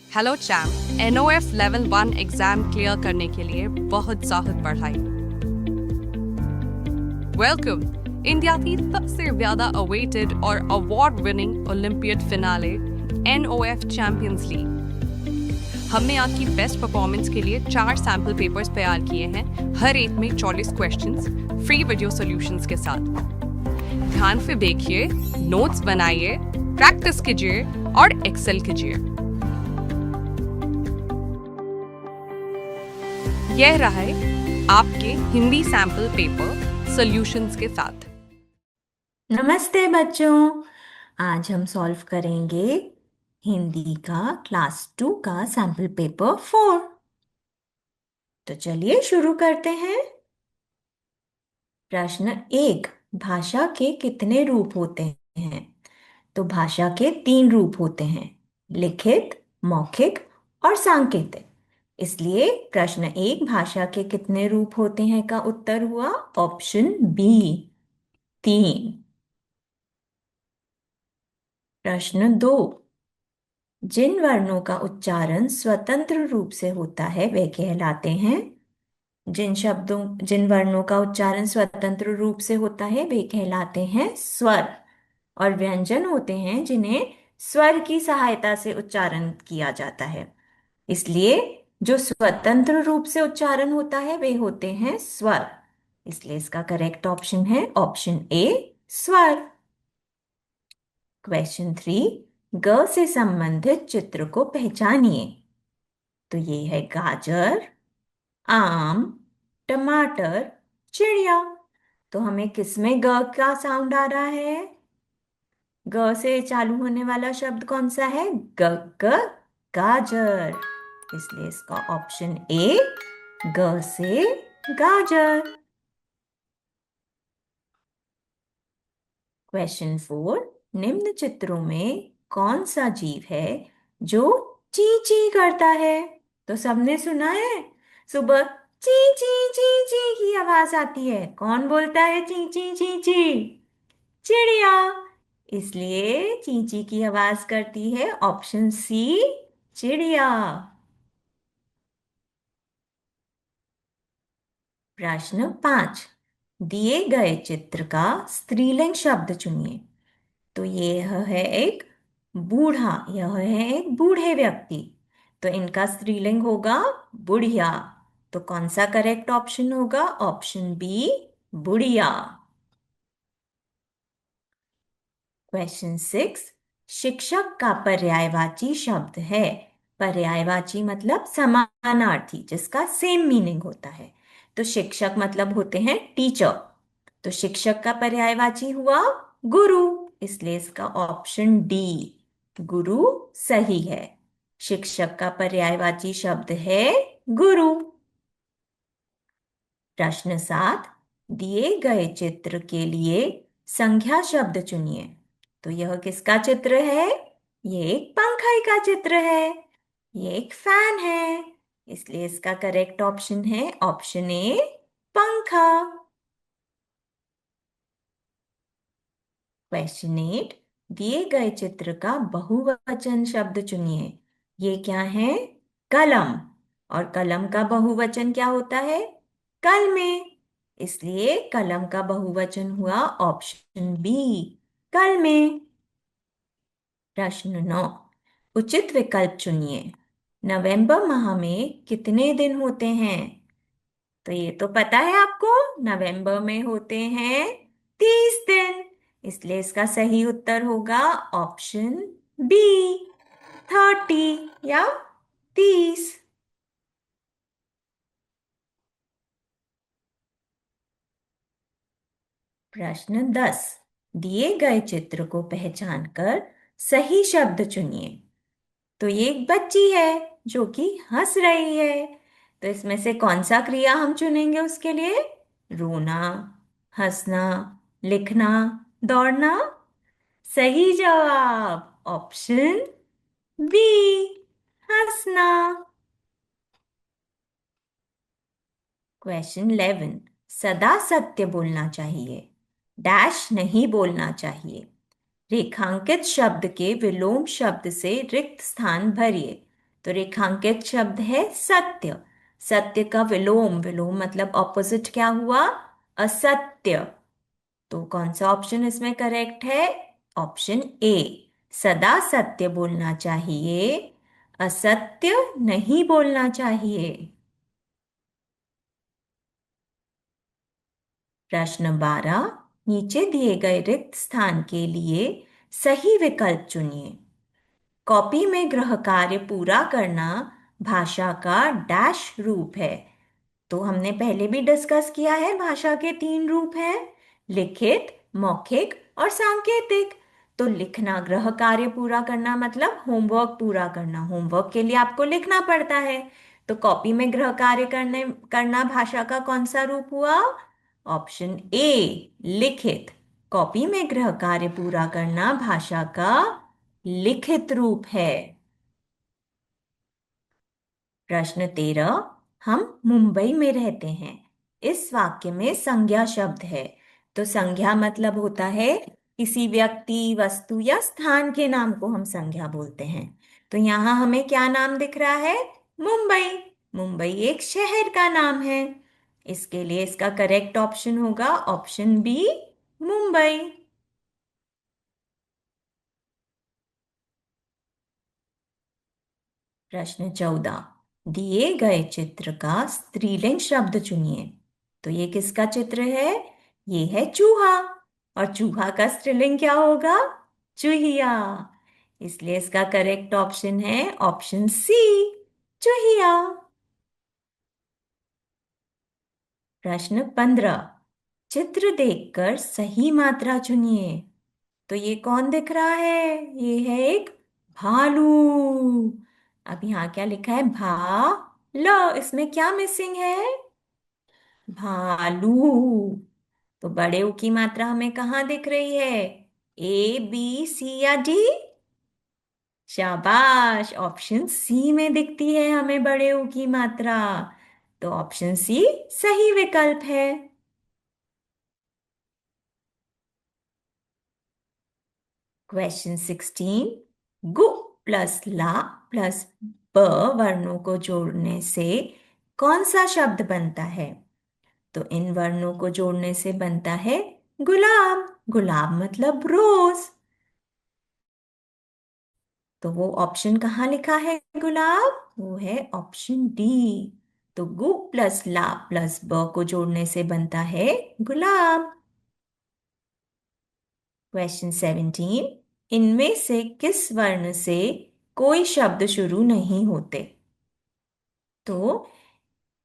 Hello champ. NOF level 1 exam clear करने के लिए बहुत ज़्यादा पढ़ाई। वेलकम इंडिया की सबसे ज़्यादा अवेटेड और award winning olympiad finale NOF champions league. हमने आपकी बेस्ट परफॉर्मेंस के लिए 4 सैम्पल पेपर्स तैयार किए हैं, हर एक में 40 क्वेश्चंस फ्री वीडियो सॉल्यूशंस के साथ। ध्यान से देखिए, नोट्स बनाइए, प्रैक्टिस कीजिए और एक्सेल कीजिए। यह रहा है आपके हिंदी सैंपल पेपर सॉल्यूशंस के साथ। नमस्ते बच्चों। आज हम सॉल्व करेंगे हिंदी का क्लास 2 का सैम्पल पेपर 4। तो चलिए शुरू करते हैं। प्रश्न 1, भाषा के कितने रूप होते हैं? तो भाषा के 3 रूप होते हैं, लिखित, मौखिक और सांकेतिक। इसलिए प्रश्न 1 भाषा के कितने रूप होते हैं का उत्तर हुआ ऑप्शन बी, 3। प्रश्न 2, जिन वर्णों का उच्चारण स्वतंत्र रूप से होता है वे कहलाते हैं। जिन वर्णों का उच्चारण स्वतंत्र रूप से होता है वे कहलाते हैं स्वर। और व्यंजन होते हैं जिन्हें स्वर की सहायता से उच्चारण किया जाता है। इसलिए जो स्वतंत्र रूप से उच्चारण होता है वे होते हैं स्वर। इसलिए इसका करेक्ट ऑप्शन है ऑप्शन ए, स्वर। क्वेश्चन 3, ग से संबंधित चित्र को पहचानिए। तो ये है गाजर, आम, टमाटर, चिड़िया। तो हमें किसमें ग का साउंड आ रहा है? ग से चालू होने वाला शब्द कौन सा है? ग, ग, गाजर। इसलिए इसका ऑप्शन ए, ग से गाजर। क्वेश्चन 4, निम्न चित्रों में कौन सा जीव है जो ची ची करता है? तो सबने सुना है, सुबह ची ची ची ची की आवाज आती है। कौन बोलता है ची ची ची ची? चिड़िया। इसलिए ची ची की आवाज करती है ऑप्शन सी, चिड़िया। प्रश्न 5, दिए गए चित्र का स्त्रीलिंग शब्द चुनिए। तो यह है एक बूढ़ा, यह है एक बूढ़े व्यक्ति। तो इनका स्त्रीलिंग होगा बुढ़िया। तो कौन सा करेक्ट ऑप्शन होगा? ऑप्शन बी, बुढ़िया। क्वेश्चन 6, शिक्षक का पर्यायवाची शब्द है। पर्यायवाची मतलब समानार्थी, जिसका सेम मीनिंग होता है। तो शिक्षक मतलब होते हैं टीचर। तो शिक्षक का पर्यायवाची हुआ गुरु। इसलिए इसका ऑप्शन डी, गुरु, सही है। शिक्षक का पर्यायवाची शब्द है गुरु। प्रश्न 7, दिए गए चित्र के लिए संज्ञा शब्द चुनिए। तो यह किसका चित्र है? ये एक पंखे का चित्र है, ये एक फैन है। इसलिए इसका करेक्ट ऑप्शन है ऑप्शन ए, पंखा। क्वेश्चन 8, दिए गए चित्र का बहुवचन शब्द चुनिए। ये क्या है? कलम। और कलम का बहुवचन क्या होता है? कलमे। इसलिए कलम का बहुवचन हुआ ऑप्शन बी, कलमे। प्रश्न 9, उचित विकल्प चुनिए। नवंबर माह में कितने दिन होते हैं? तो ये तो पता है आपको, नवंबर में होते हैं 30 दिन। इसलिए इसका सही उत्तर होगा ऑप्शन बी, 30 या 30। प्रश्न 10, दिए गए चित्र को पहचान कर सही शब्द चुनिए। तो ये एक बच्ची है जो कि हंस रही है। तो इसमें से कौन सा क्रिया हम चुनेंगे उसके लिए? रोना, हंसना, लिखना, दौड़ना। सही जवाब ऑप्शन बी, हंसना। क्वेश्चन 11, सदा सत्य बोलना चाहिए, डैश नहीं बोलना चाहिए। रेखांकित शब्द के विलोम शब्द से रिक्त स्थान भरिए। तो रेखांकित शब्द है सत्य। सत्य का विलोम, विलोम मतलब ऑपोजिट क्या हुआ? असत्य। तो कौन सा ऑप्शन इसमें करेक्ट है? ऑप्शन ए, सदा सत्य बोलना चाहिए, असत्य नहीं बोलना चाहिए। प्रश्न 12, नीचे दिए गए रिक्त स्थान के लिए सही विकल्प चुनिए। कॉपी में गृह कार्य पूरा करना भाषा का डैश रूप है। तो हमने पहले भी डिस्कस किया है, भाषा के तीन रूप हैं, लिखित, मौखिक और सांकेतिक। तो लिखना, गृह कार्य पूरा करना मतलब होमवर्क पूरा करना। होमवर्क के लिए आपको लिखना पड़ता है। तो कॉपी में गृह कार्य करना भाषा का कौन सा रूप हुआ? ऑप्शन ए, लिखित। कॉपी में गृह कार्य पूरा करना भाषा का लिखित रूप है। प्रश्न 13, हम मुंबई में रहते हैं। इस वाक्य में संज्ञा शब्द है। तो संज्ञा मतलब होता है किसी व्यक्ति, वस्तु या स्थान के नाम को हम संज्ञा बोलते हैं। तो यहाँ हमें क्या नाम दिख रहा है? मुंबई। मुंबई एक शहर का नाम है। इसके लिए इसका करेक्ट ऑप्शन होगा ऑप्शन बी, मुंबई। प्रश्न 14, दिए गए चित्र का स्त्रीलिंग शब्द चुनिए। तो ये किसका चित्र है? ये है चूहा। और चूहा का स्त्रीलिंग क्या होगा? चूहिया। इसलिए इसका करेक्ट ऑप्शन है ऑप्शन सी, चूहिया। प्रश्न 15, चित्र देखकर सही मात्रा चुनिए। तो ये कौन दिख रहा है? ये है एक भालू। अब यहाँ क्या लिखा है? ल, इसमें क्या मिसिंग है? भालू। तो बड़े ऊ की मात्रा हमें कहाँ दिख रही है? ए, बी, सी या डी? शाबाश, ऑप्शन सी में दिखती है हमें बड़े ऊ की मात्रा। तो ऑप्शन सी सही विकल्प है। क्वेश्चन 16, गु प्लस ला प्लस ब वर्णों को जोड़ने से कौन सा शब्द बनता है? तो इन वर्णों को जोड़ने से बनता है गुलाब। गुलाब मतलब रोज। तो वो ऑप्शन कहाँ लिखा है गुलाब? वो है ऑप्शन डी। तो गु प्लस ला प्लस ब को जोड़ने से बनता है गुलाब। क्वेश्चन 17, इनमें से किस वर्ण से कोई शब्द शुरू नहीं होते? तो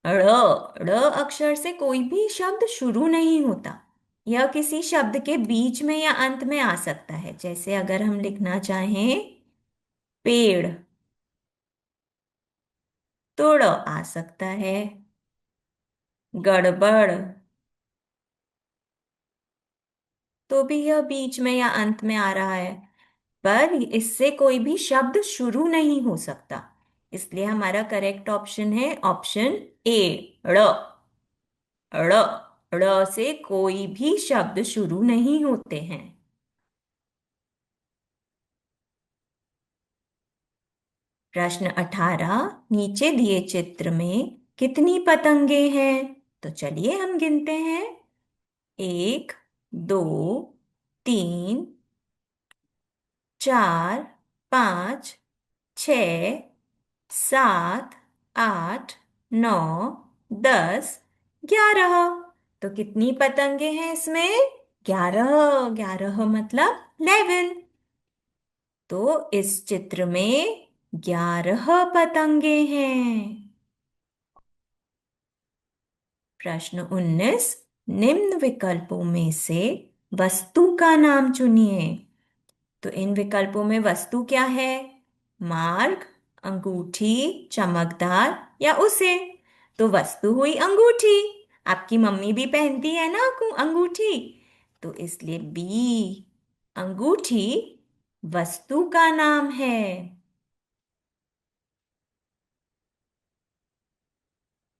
ड़ अक्षर से कोई भी शब्द शुरू नहीं होता। यह किसी शब्द के बीच में या अंत में आ सकता है। जैसे अगर हम लिखना चाहें पेड़, तो ड़ आ सकता है। गड़बड़, तो भी यह बीच में या अंत में आ रहा है, पर इससे कोई भी शब्द शुरू नहीं हो सकता। इसलिए हमारा करेक्ट ऑप्शन है ऑप्शन ए, ड़। ड़, ड़ से कोई भी शब्द शुरू नहीं होते हैं। प्रश्न 18, नीचे दिए चित्र में कितनी पतंगे हैं? तो चलिए हम गिनते हैं। 1, 2, 3, 4, 5, 6, 7, 8, 9, 10, 11। तो कितनी पतंगे हैं इसमें? 11। 11 मतलब 11। तो इस चित्र में 11 पतंगे हैं। प्रश्न 19, निम्न विकल्पों में से वस्तु का नाम चुनिए। तो इन विकल्पों में वस्तु क्या है? मार्ग, अंगूठी, चमकदार या उसे? तो वस्तु हुई अंगूठी। आपकी मम्मी भी पहनती है ना अंगूठी। तो इसलिए बी, अंगूठी वस्तु का नाम है।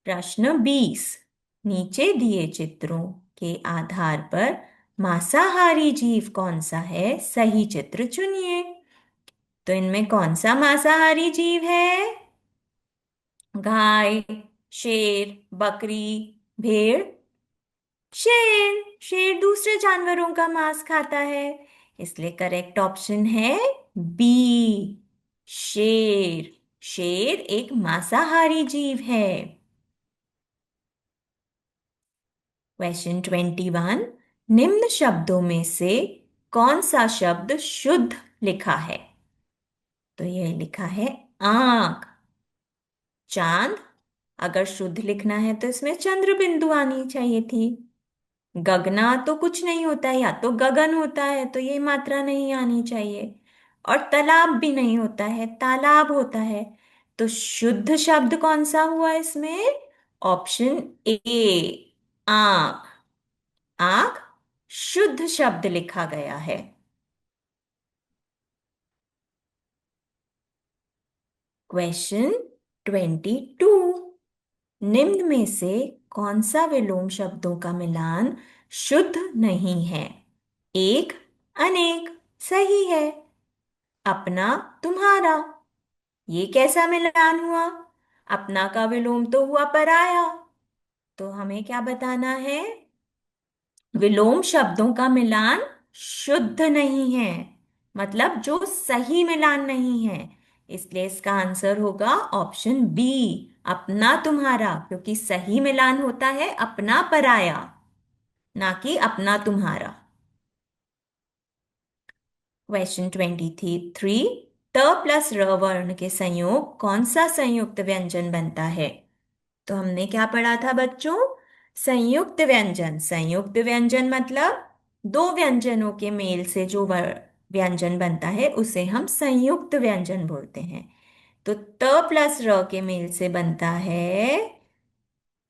प्रश्न 20, नीचे दिए चित्रों के आधार पर मांसाहारी जीव कौन सा है? सही चित्र चुनिए। तो इनमें कौन सा मांसाहारी जीव है? गाय, शेर, बकरी, भेड़। शेर। शेर दूसरे जानवरों का मांस खाता है, इसलिए करेक्ट ऑप्शन है बी, शेर। शेर एक मांसाहारी जीव है। क्वेश्चन 21। निम्न शब्दों में से कौन सा शब्द शुद्ध लिखा है? तो यह लिखा है आंख। चांद। अगर शुद्ध लिखना है तो इसमें चंद्र बिंदु आनी चाहिए थी। गगना तो कुछ नहीं होता है, या तो गगन होता है, तो ये मात्रा नहीं आनी चाहिए। और तालाब भी नहीं होता है, तालाब होता है। तो शुद्ध शब्द कौन सा हुआ इसमें? ऑप्शन ए, आंख। आंख शुद्ध शब्द लिखा गया है। क्वेश्चन 22। निम्न में से कौन सा विलोम शब्दों का मिलान शुद्ध नहीं है? एक, अनेक। सही है। अपना, तुम्हारा। ये कैसा मिलान हुआ? अपना का विलोम तो हुआ पराया। तो हमें क्या बताना है? विलोम शब्दों का मिलान शुद्ध नहीं है, मतलब जो सही मिलान नहीं है। इसलिए इसका आंसर होगा ऑप्शन बी, अपना तुम्हारा, क्योंकि सही मिलान होता है अपना पराया, ना कि अपना तुम्हारा। क्वेश्चन 23। त प्लस र वर्ण के संयोग कौन सा संयुक्त व्यंजन बनता है? तो हमने क्या पढ़ा था बच्चों? संयुक्त व्यंजन। संयुक्त व्यंजन मतलब दो व्यंजनों के मेल से जो व्यंजन बनता है उसे हम संयुक्त व्यंजन बोलते हैं। तो त प्लस र के मेल से बनता है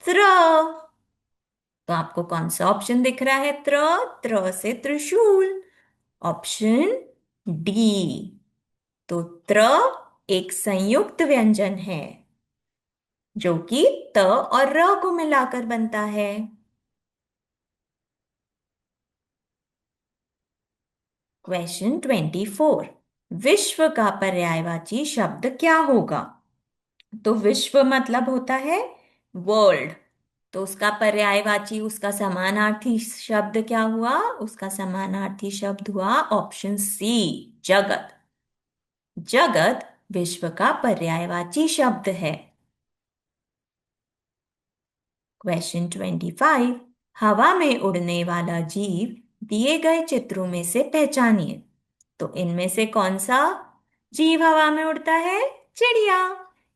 त्र। तो आपको कौन सा ऑप्शन दिख रहा है? त्र। त्र से त्रिशूल। Option D. तो त्र एक संयुक्त व्यंजन है जो कि त और र को मिलाकर बनता है। क्वेश्चन 24। विश्व का पर्यायवाची शब्द क्या होगा? तो विश्व मतलब होता है वर्ल्ड। तो उसका पर्यायवाची, उसका समानार्थी शब्द क्या हुआ? उसका समानार्थी शब्द हुआ ऑप्शन सी, जगत। जगत विश्व का पर्यायवाची शब्द है। क्वेश्चन 25। हवा में उड़ने वाला जीव दिए गए चित्रों में से पहचानिए। तो इनमें से कौन सा जीव हवा में उड़ता है? चिड़िया।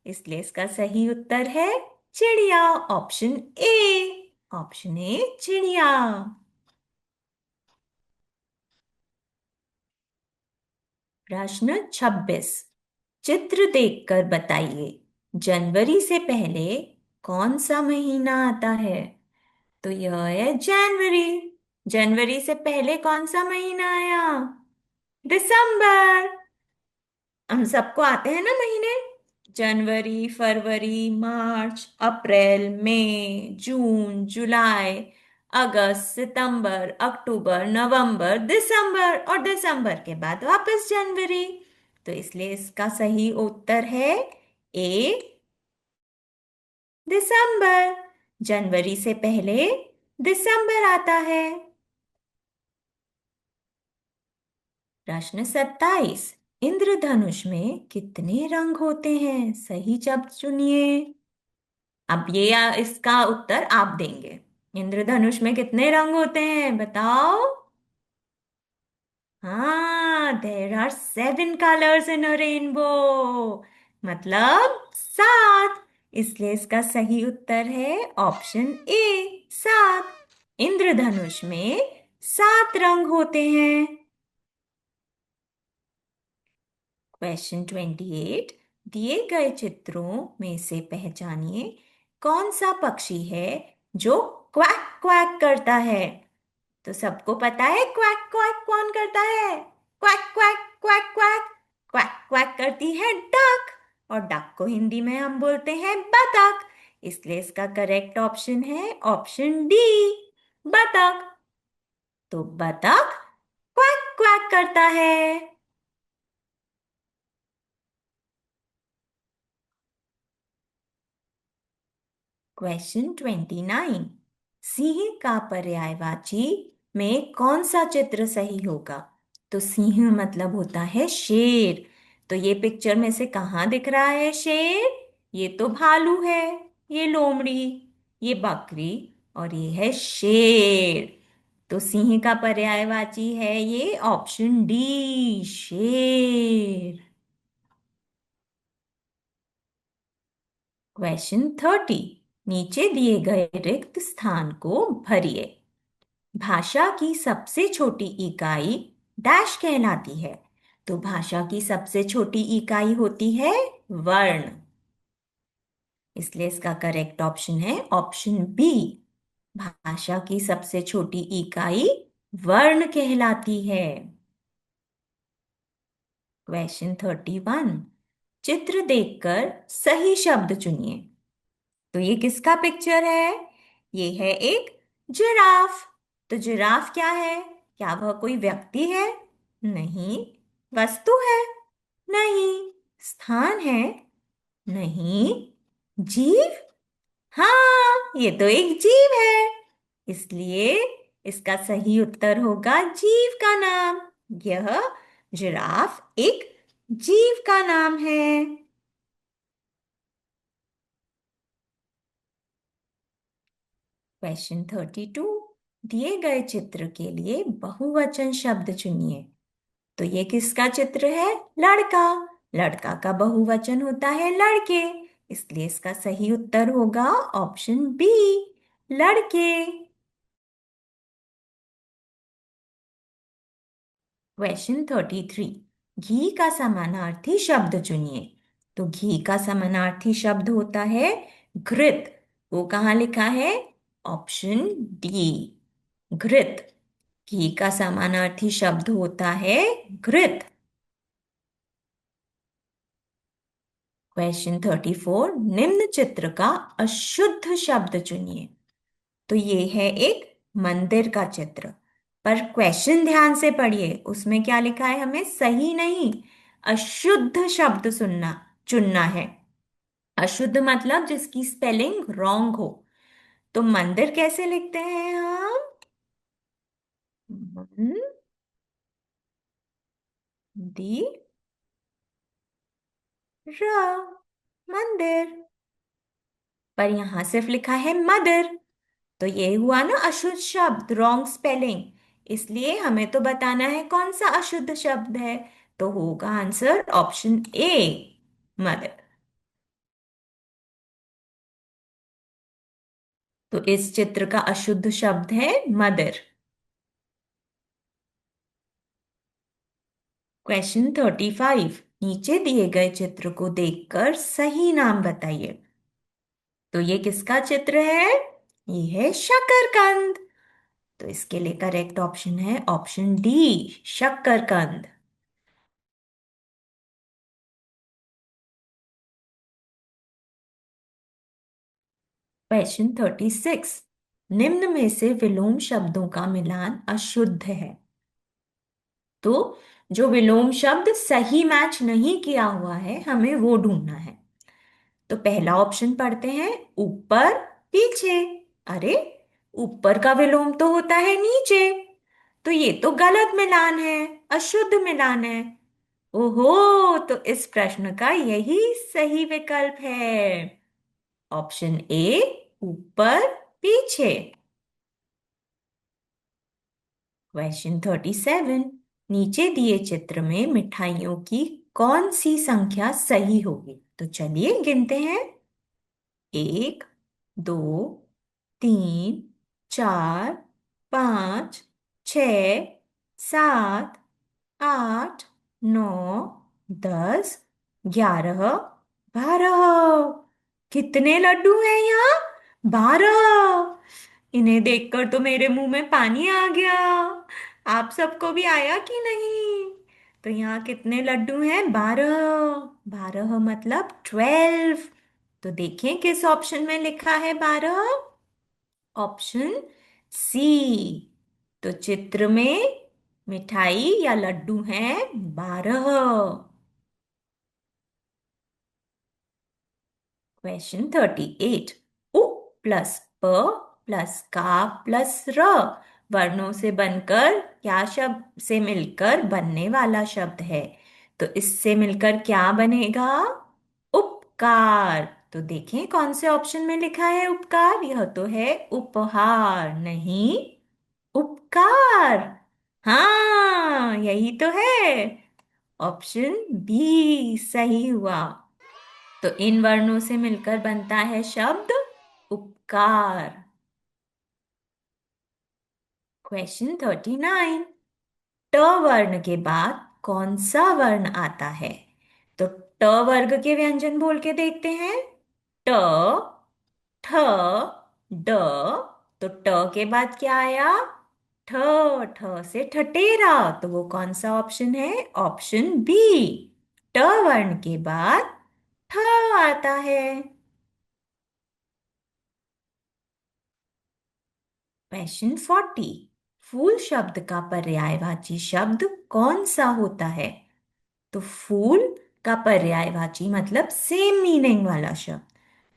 इसलिए इसका सही उत्तर है चिड़िया, ऑप्शन ए। ऑप्शन ए, चिड़िया। प्रश्न 26। चित्र देखकर बताइए, जनवरी से पहले कौन सा महीना आता है? तो यह है जनवरी। जनवरी से पहले कौन सा महीना आया? दिसंबर। हम सबको आते हैं ना महीने। जनवरी, फरवरी, मार्च, अप्रैल, मई, जून, जुलाई, अगस्त, सितंबर, अक्टूबर, नवंबर, दिसंबर, और दिसंबर के बाद वापस जनवरी। तो इसलिए इसका सही उत्तर है ए, दिसंबर। जनवरी से पहले दिसंबर आता है। प्रश्न 27। इंद्रधनुष में कितने रंग होते हैं? सही शब्द चुनिए। अब ये इसका उत्तर आप देंगे। इंद्रधनुष में कितने रंग होते हैं बताओ? हाँ, there are 7 colours in a rainbow, मतलब 7। इसलिए इसका सही उत्तर है ऑप्शन ए, 7। इंद्रधनुष में 7 रंग होते हैं। क्वेश्चन 28। दिए गए चित्रों में से पहचानिए कौन सा पक्षी है जो क्वैक क्वैक करता है? तो सबको पता है क्वैक क्वैक कौन करता है? Quack quack quack quack. Quack quack करती है डक, और डक को हिंदी में हम बोलते हैं बतख। इसलिए इसका करेक्ट ऑप्शन है ऑप्शन डी, बतख। तो बतख क्वैक क्वैक करता है। क्वेश्चन 29। सिंह का पर्यायवाची में कौन सा चित्र सही होगा? तो सिंह मतलब होता है शेर। तो ये पिक्चर में से कहाँ दिख रहा है शेर? ये तो भालू है, ये लोमड़ी, ये बकरी और ये है शेर। तो सिंह का पर्यायवाची है ये ऑप्शन डी, शेर। क्वेश्चन 30। नीचे दिए गए रिक्त स्थान को भरिए। भाषा की सबसे छोटी इकाई डैश कहलाती है। तो भाषा की सबसे छोटी इकाई होती है वर्ण। इसलिए इसका करेक्ट ऑप्शन है ऑप्शन बी। भाषा की सबसे छोटी इकाई वर्ण कहलाती है। क्वेश्चन 31। चित्र देखकर सही शब्द चुनिए। तो ये किसका पिक्चर है? ये है एक जिराफ। तो जिराफ क्या है? क्या वह कोई व्यक्ति है? नहीं। वस्तु है? नहीं। स्थान है? नहीं। जीव? हाँ, ये तो एक जीव है। इसलिए इसका सही उत्तर होगा जीव का नाम। यह जिराफ एक जीव का नाम है। क्वेश्चन 32। दिए गए चित्र के लिए बहुवचन शब्द चुनिए। तो ये किसका चित्र है? लड़का। लड़का का बहुवचन होता है लड़के। इसलिए इसका सही उत्तर होगा ऑप्शन बी, लड़के। क्वेश्चन 33। घी का समानार्थी शब्द चुनिए। तो घी का समानार्थी शब्द होता है घृत। वो कहाँ लिखा है? ऑप्शन डी, घृत। घी का समानार्थी शब्द होता है घृत। क्वेश्चन 34। निम्न चित्र का अशुद्ध शब्द चुनिए। तो ये है एक मंदिर का चित्र। पर क्वेश्चन ध्यान से पढ़िए, उसमें क्या लिखा है? हमें सही नहीं, अशुद्ध शब्द सुनना चुनना है। अशुद्ध मतलब जिसकी स्पेलिंग रॉन्ग हो। तो मंदिर कैसे लिखते हैं हम? मन, दी, र, मंदिर। पर यहां सिर्फ लिखा है मदर। तो ये हुआ ना अशुद्ध शब्द, रॉन्ग स्पेलिंग। इसलिए हमें तो बताना है कौन सा अशुद्ध शब्द है। तो होगा आंसर ऑप्शन ए, मदर। तो इस चित्र का अशुद्ध शब्द है मदर। क्वेश्चन 35। नीचे दिए गए चित्र को देखकर सही नाम बताइए। तो ये किसका चित्र है? ये है शकरकंद। तो इसके लिए करेक्ट ऑप्शन है ऑप्शन डी, शकरकंद। क्वेश्चन 36। निम्न में से विलोम शब्दों का मिलान अशुद्ध है। तो जो विलोम शब्द सही मैच नहीं किया हुआ है हमें वो ढूंढना है। तो पहला ऑप्शन पढ़ते हैं, ऊपर पीछे। अरे, ऊपर का विलोम तो होता है नीचे। तो ये तो गलत मिलान है, अशुद्ध मिलान है। ओहो, तो इस प्रश्न का यही सही विकल्प है, ऑप्शन ए, ऊपर पीछे। क्वेश्चन 37। नीचे दिए चित्र में मिठाइयों की कौन सी संख्या सही होगी? तो चलिए गिनते हैं। एक, दो, तीन, चार, पाँच, छ, सात, आठ, नौ, 10, 11, 12। कितने लड्डू हैं यहाँ? 12। इन्हें देखकर तो मेरे मुंह में पानी आ गया। आप सबको भी आया कि नहीं? तो यहाँ कितने लड्डू हैं? 12। 12 मतलब 12। तो देखें किस ऑप्शन में लिखा है 12। Option C. तो चित्र में मिठाई या लड्डू हैं 12। क्वेश्चन 38। ओ, प्लस प प्लस का प्लस र वर्णों से बनकर क्या शब्द से मिलकर बनने वाला शब्द है। तो इससे मिलकर क्या बनेगा? उपकार। तो देखें कौन से ऑप्शन में लिखा है उपकार। यह तो है उपहार, नहीं उपकार। हाँ, यही तो है। ऑप्शन बी सही हुआ। तो इन वर्णों से मिलकर बनता है शब्द उपकार। क्वेश्चन 39। ट वर्ण के बाद कौन सा वर्ण आता है? तो ट वर्ग के व्यंजन बोल के देखते हैं। ट, ठ, ड। तो ट के बाद क्या आया? ठ। ठ से ठटेरा। तो वो कौन सा ऑप्शन है? Option B. ट वर्ण के बाद ठ आता है। क्वेश्चन 40। फूल शब्द का पर्यायवाची शब्द कौन सा होता है? तो फूल का पर्यायवाची मतलब सेम मीनिंग वाला शब्द।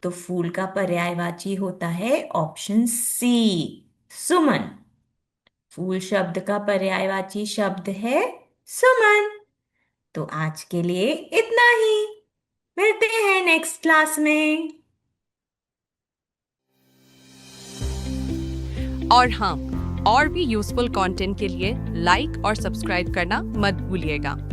तो फूल का पर्यायवाची होता है ऑप्शन सी, सुमन। फूल शब्द का पर्यायवाची शब्द है सुमन। तो आज के लिए इतना ही। मिलते हैं नेक्स्ट क्लास में। और हाँ, और भी यूजफुल कंटेंट के लिए लाइक और सब्सक्राइब करना मत भूलिएगा।